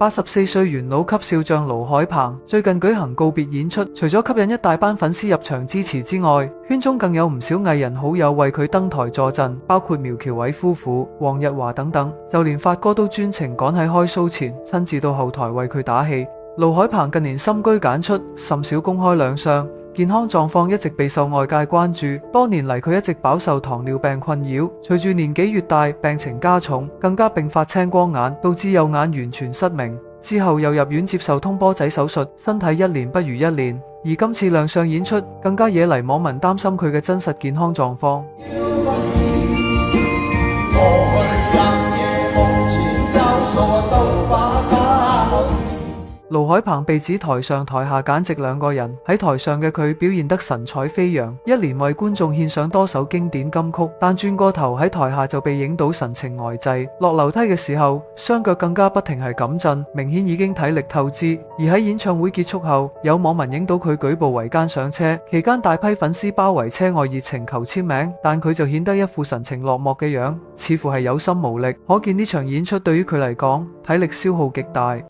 84歲元老級少將盧海鵬最近舉行告別演出，除咗吸引一大班粉絲入場支持之外，圈中更有唔少藝人好友為佢登台助陣，包括苗僑偉夫婦、黃日華等等，就連發哥都專程趕喺開 show 前親自到後台為佢打氣。盧海鵬近年深居簡出，甚少公開亮相，健康狀況一直備受外界關注。多年嚟佢一直飽受糖尿病困擾，隨住年紀越大，病情加重，更加併發青光眼，導致右眼完全失明。之後又入院接受通波仔手術，身體一年不如一年。而今次亮相演出，更加惹嚟網民擔心佢嘅真實健康狀況。盧海鵬被指台上台下簡直兩個人，喺台上嘅佢表現得神采飛揚，一連為觀眾獻上多首經典金曲，但轉過頭喺台下就被影到神情呆滯，落樓梯嘅時候雙腳更加不停係咁震，明顯已經體力透支。而喺演唱會結束後，有網民影到佢舉步維艱上車，期間大批粉絲包圍車外熱情求簽名，但佢就顯得一副神情落寞嘅樣，似乎係有心無力，可見呢場演出對於佢嚟講體力消耗極大。